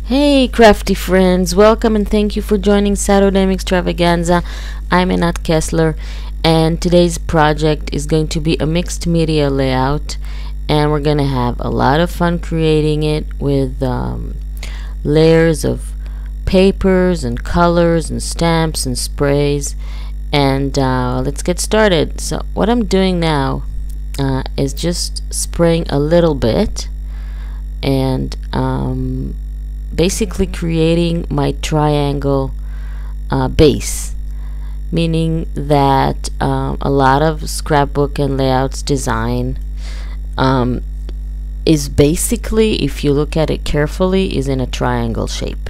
Hey crafty friends, welcome and thank you for joining Saturday Extravaganza. I'm Anat Kessler and today's project is going to be a mixed media layout, and we're going to have a lot of fun creating it with layers of papers and colors and stamps and sprays. And let's get started. So what I'm doing now is just spraying a little bit and basically creating my triangle base, meaning that a lot of scrapbook and layouts design is basically, if you look at it carefully, is in a triangle shape.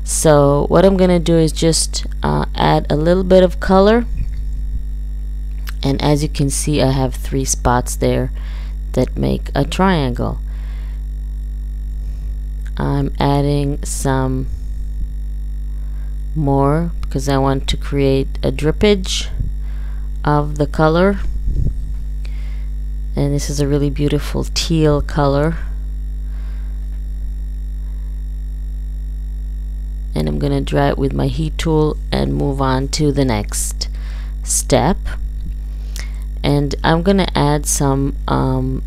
So what I'm gonna do is just add a little bit of color, and as you can see I have 3 spots there that make a triangle. I'm adding some more because I want to create a drippage of the color, and this is a really beautiful teal color, and I'm gonna dry it with my heat tool and move on to the next step. And I'm gonna add some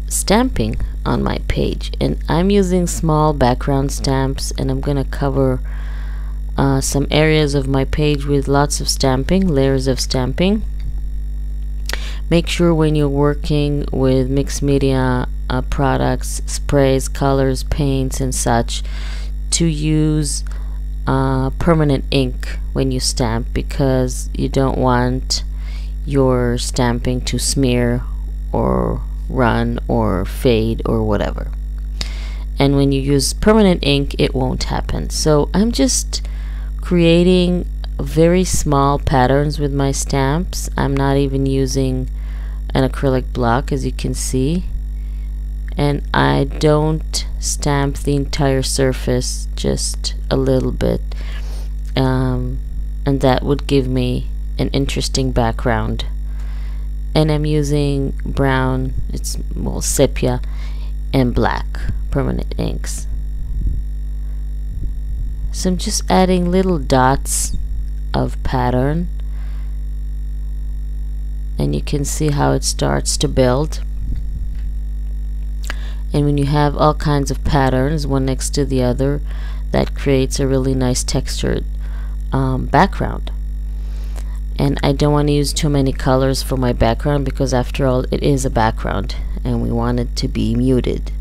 stamping on my page, and I'm using small background stamps, and I'm gonna cover some areas of my page with lots of stamping, layers of stamping. Make sure when you're working with mixed media products, sprays, colors, paints and such, to use permanent ink when you stamp, because you don't want your stamping to smear or run or fade or whatever. And when you use permanent ink, it won't happen. So I'm just creating very small patterns with my stamps. I'm not even using an acrylic block, as you can see, and I don't stamp the entire surface, just a little bit, and that would give me an interesting background. And I'm using brown, it's more sepia, and black permanent inks. So I'm just adding little dots of pattern, and you can see how it starts to build. And when you have all kinds of patterns one next to the other, that creates a really nice textured background. And I don't want to use too many colors for my background, because after all it is a background and we want it to be muted.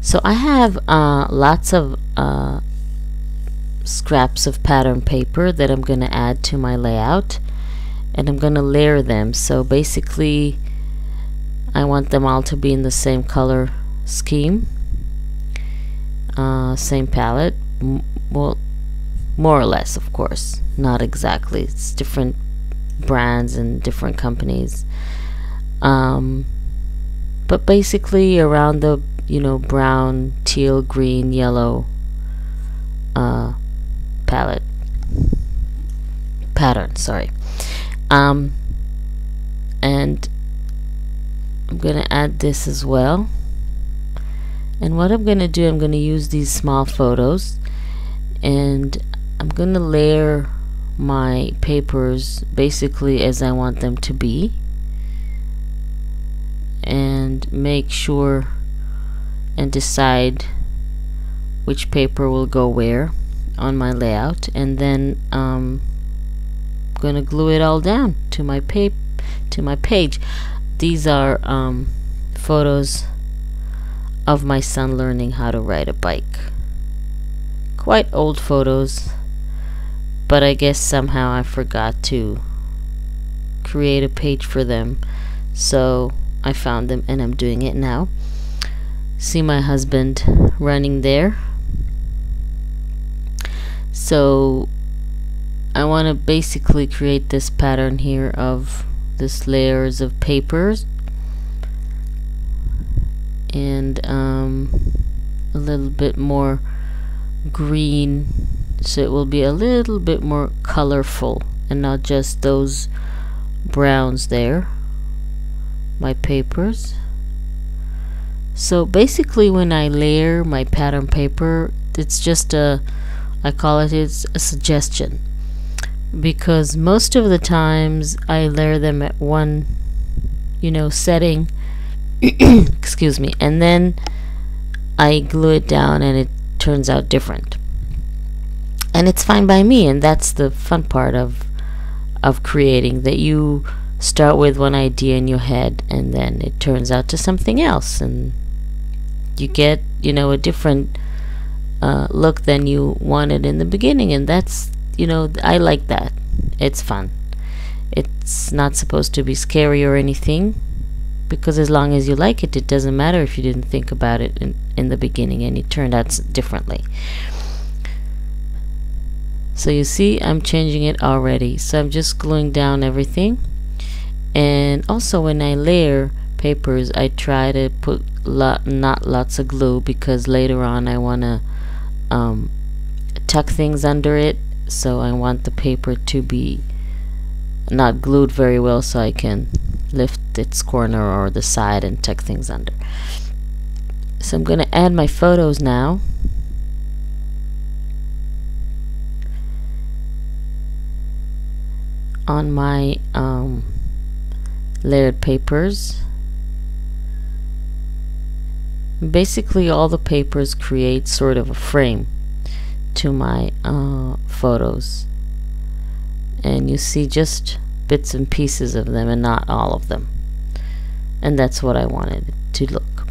So I have lots of scraps of pattern paper that I'm going to add to my layout, and I'm going to layer them. So basically I want them all to be in the same color scheme, same palette, well, more or less, of course, not exactly, it's different brands and different companies, but basically around the brown, teal, green, yellow pattern, sorry. And I'm gonna add this as well. And what I'm gonna do, I'm gonna use these small photos, and I'm gonna layer my papers basically as I want them to be, and make sure and decide which paper will go where on my layout, and then I'm gonna glue it all down to my page. These are photos of my son learning how to ride a bike. Quite old photos, but I guess somehow I forgot to create a page for them, so I found them and I'm doing it now. See my husband running there. So I want to basically create this pattern here of this layers of papers, and a little bit more green, so it will be a little bit more colorful and not just those browns there, my papers. So basically when I layer my pattern paper, it's just a, I call it, it's a suggestion, because most of the times I layer them at one, setting, excuse me, and then I glue it down and it turns out different. And it's fine by me, and that's the fun part of creating, that you start with one idea in your head and then it turns out to something else, and you get, a different look than you wanted in the beginning, and that's, I like that. It's fun. It's not supposed to be scary or anything, because as long as you like it, it doesn't matter if you didn't think about it in the beginning and it turned out differently. So you see, I'm changing it already. So I'm just gluing down everything. And also when I layer papers, I try to put not lots of glue, because later on I want to tuck things under it. So I want the paper to be not glued very well, so I can lift its corner or the side and tuck things under. So I'm going to add my photos now. On my layered papers. Basically all the papers create sort of a frame to my photos, and you see just bits and pieces of them and not all of them, and that's what I wanted it to look.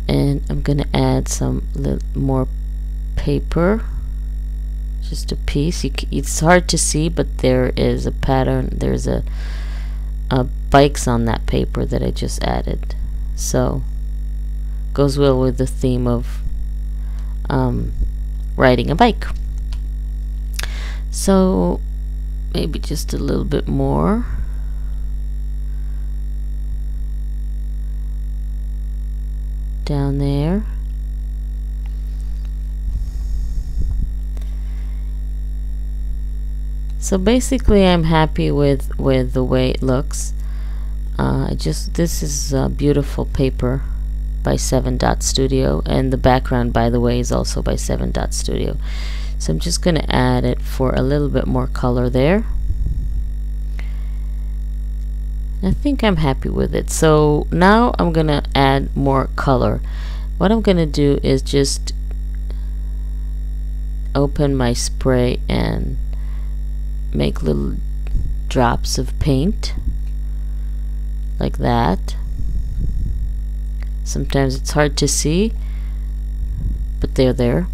And I'm gonna add some more paper, just a piece. It's hard to see, but there is a pattern, there's a bikes on that paper that I just added, so goes well with the theme of riding a bike. So maybe just a little bit more. Down there. So basically I'm happy with the way it looks. This is a beautiful paper by Cricket.Studio, and the background, by the way, is also by Cricket.Studio. So I'm just going to add it for a little bit more color there. I think I'm happy with it. So now I'm going to add more color. What I'm going to do is just open my spray and make little drops of paint like that. Sometimes it's hard to see, but they're there.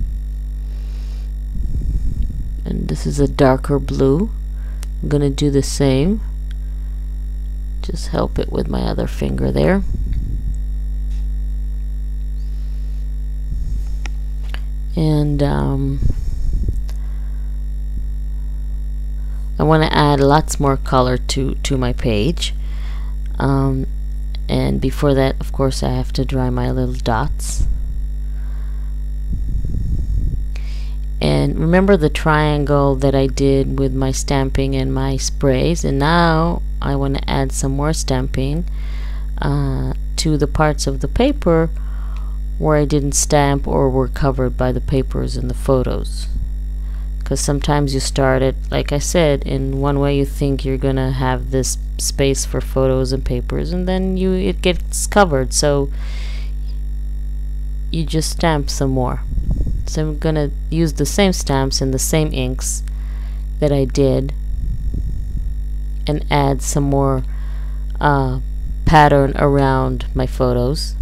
And this is a darker blue. I'm gonna do the same. Just help it with my other finger there. And I want to add lots more color to my page. And before that, of course, I have to draw my little dots. And remember the triangle that I did with my stamping and my sprays, and now I want to add some more stamping to the parts of the paper where I didn't stamp or were covered by the papers and the photos. Because sometimes you start it, like I said, in one way you think you're gonna have this space for photos and papers, and then it gets covered, so you just stamp some more. So I'm gonna use the same stamps and the same inks that I did and add some more pattern around my photos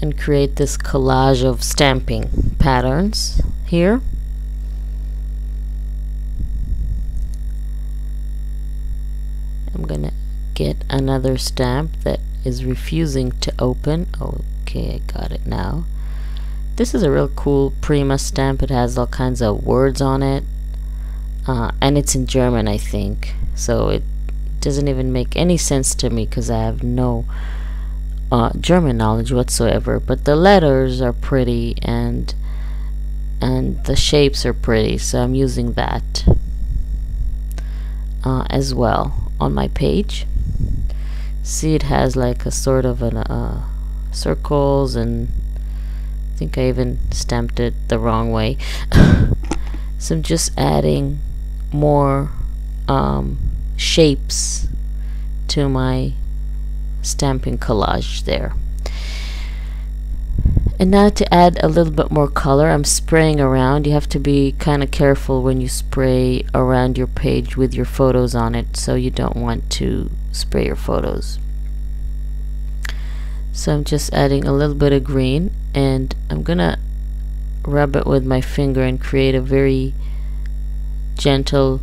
and create this collage of stamping patterns here. I'm gonna get another stamp that is refusing to open. Okay, I got it now. This is a real cool Prima stamp. It has all kinds of words on it, and it's in German, I think, so it doesn't even make any sense to me because I have no German knowledge whatsoever, but the letters are pretty and the shapes are pretty, so I'm using that as well on my page. See, it has like a sort of an circles and think I even stamped it the wrong way. So I'm just adding more shapes to my stamping collage there. And now to add a little bit more color, I'm spraying around. You have to be kind of careful when you spray around your page with your photos on it, so you don't want to spray your photos. So I'm just adding a little bit of green, and I'm gonna rub it with my finger and create a very gentle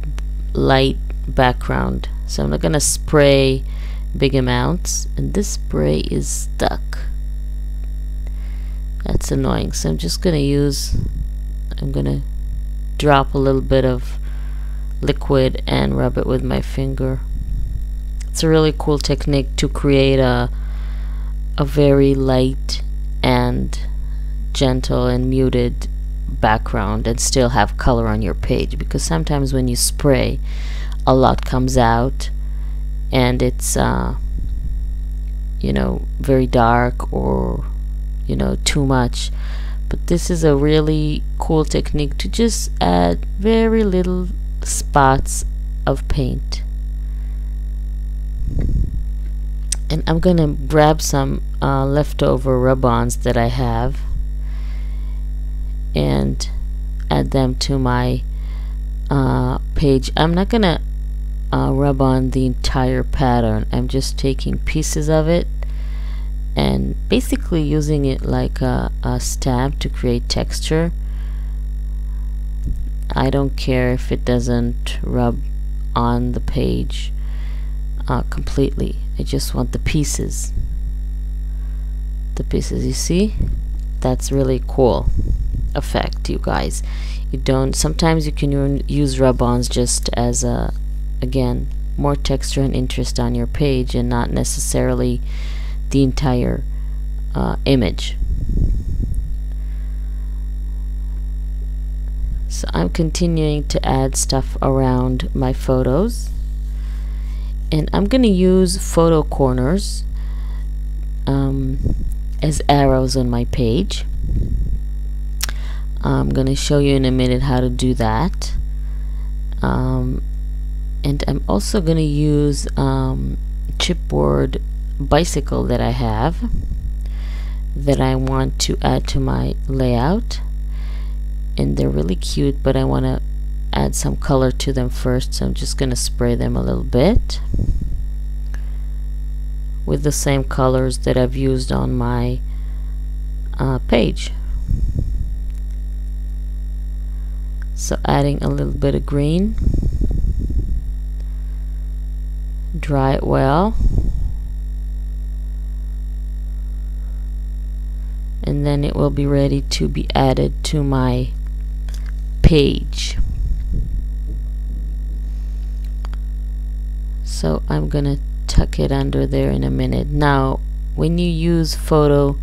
light background. So I'm not gonna spray big amounts, and this spray is stuck. That's annoying. So I'm just I'm gonna drop a little bit of liquid and rub it with my finger. It's a really cool technique to create a very light and gentle and muted background and still have color on your page, because sometimes when you spray, a lot comes out and it's you know, very dark, or you know, too much. But this is a really cool technique to just add very little spots of paint. And I'm gonna grab some leftover rub-ons that I have and add them to my page. I'm not gonna rub on the entire pattern. I'm just taking pieces of it and basically using it like a stamp to create texture. I don't care if it doesn't rub on the page completely. I just want the pieces. The pieces, you see? That's really cool effect, you guys. You don't, sometimes you can use rub-ons just as a, again, more texture and interest on your page, and not necessarily the entire image. So I'm continuing to add stuff around my photos, and I'm going to use photo corners as arrows on my page. I'm going to show you in a minute how to do that. And I'm also going to use chipboard bicycle that I have that I want to add to my layout, and they're really cute, but I want to add some color to them first, so I'm just going to spray them a little bit with the same colors that I've used on my page. So adding a little bit of green, dry it well, and then it will be ready to be added to my page. So I'm gonna tuck it under there in a minute. Now when you use photo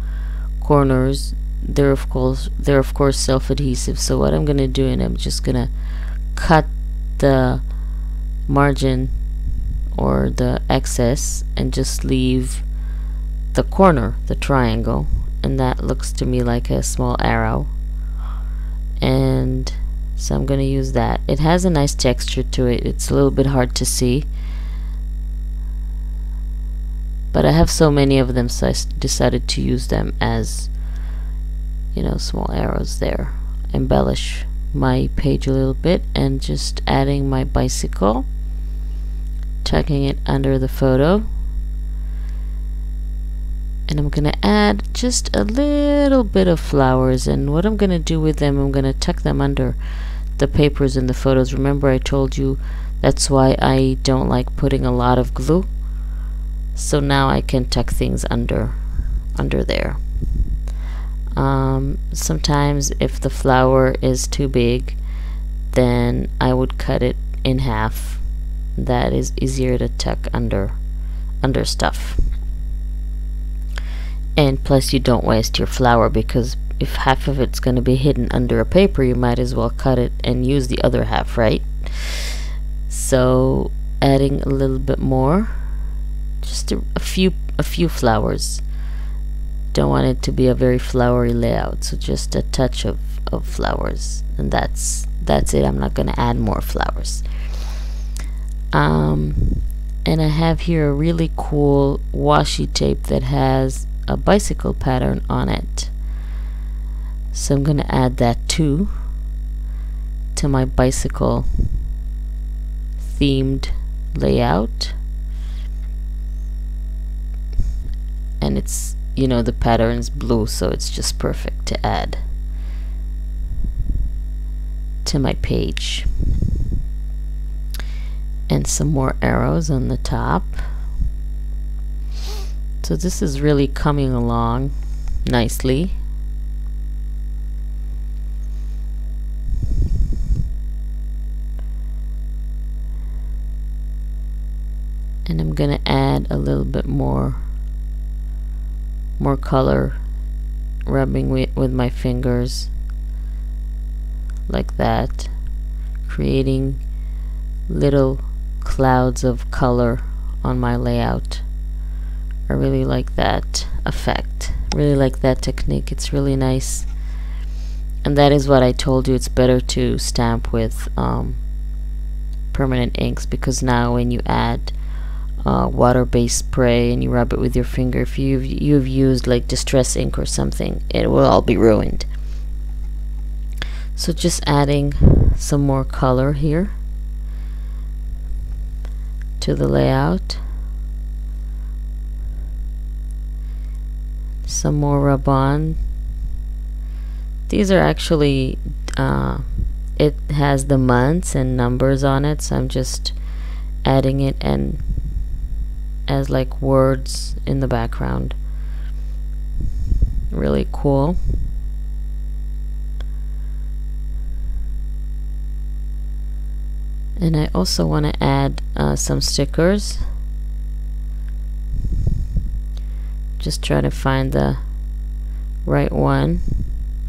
corners, they're of course self-adhesive. So what I'm gonna do, and I'm just gonna cut the margin or the excess and just leave the corner, the triangle, and that looks to me like a small arrow. And so I'm going to use that. It has a nice texture to it. It's a little bit hard to see, but I have so many of them, so I decided to use them as, you know, small arrows there. Embellish my page a little bit, and just adding my bicycle, tucking it under the photo, and I'm gonna add just a little bit of flowers. And what I'm gonna do with them, I'm gonna tuck them under the papers and the photos. Remember, I told you that's why I don't like putting a lot of glue. So now I can tuck things under there. Sometimes if the flower is too big, then I would cut it in half. That is easier to tuck under stuff. And plus, you don't waste your flower, because if half of it's going to be hidden under a paper, you might as well cut it and use the other half, right? So adding a little bit more, just a few flowers don't want it to be a very flowery layout, so just a touch of flowers, and that's it. I'm not going to add more flowers. And I have here a really cool washi tape that has a bicycle pattern on it, so I'm going to add that too to my bicycle themed layout. And it's, you know, the pattern's blue, so it's just perfect to add to my page. And some more arrows on the top. So this is really coming along nicely. And I'm gonna add a little bit more color, rubbing with my fingers like that, creating little clouds of color on my layout. I really like that effect, really like that technique. It's really nice. And that is what I told you, it's better to stamp with permanent inks, because now when you add water-based spray and you rub it with your finger, if you've used like distress ink or something, it will all be ruined. So just adding some more color here to the layout, some more rub on. These are actually it has the months and numbers on it, so I'm just adding it and as like words in the background. Really cool. And I also want to add some stickers. Just try to find the right one.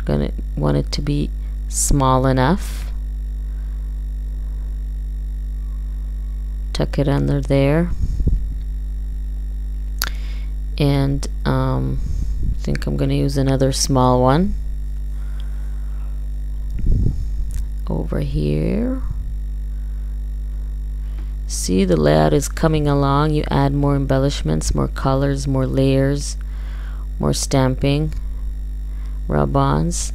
Gonna want it to be small enough. Tuck it under there. And I think I'm going to use another small one over here. See, the layout is coming along. You add more embellishments, more colors, more layers, more stamping, rub-ons,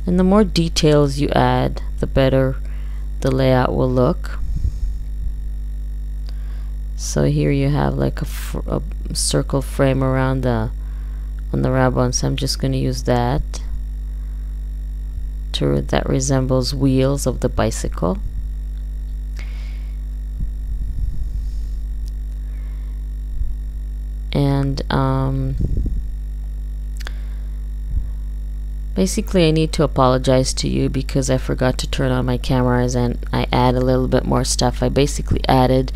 and the more details you add, the better the layout will look. So here you have like a circle frame around on the rub-on, so I'm just going to use that that resembles wheels of the bicycle. And basically I need to apologize to you because I forgot to turn on my cameras and I add a little bit more stuff. I basically added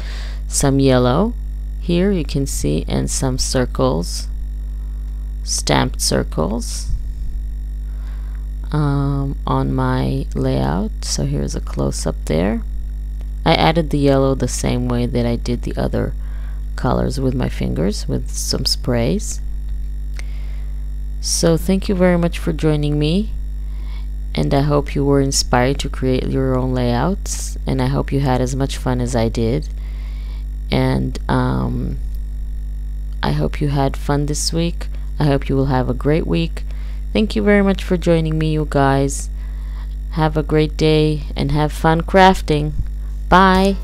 some yellow here, you can see, and some circles, stamped circles on my layout. So here's a close-up there. I added the yellow the same way that I did the other colors with my fingers, with some sprays. So thank you very much for joining me, and I hope you were inspired to create your own layouts, and I hope you had as much fun as I did. And I hope you had fun this week. I hope you will have a great week. Thank you very much for joining me, you guys. Have a great day and have fun crafting. Bye.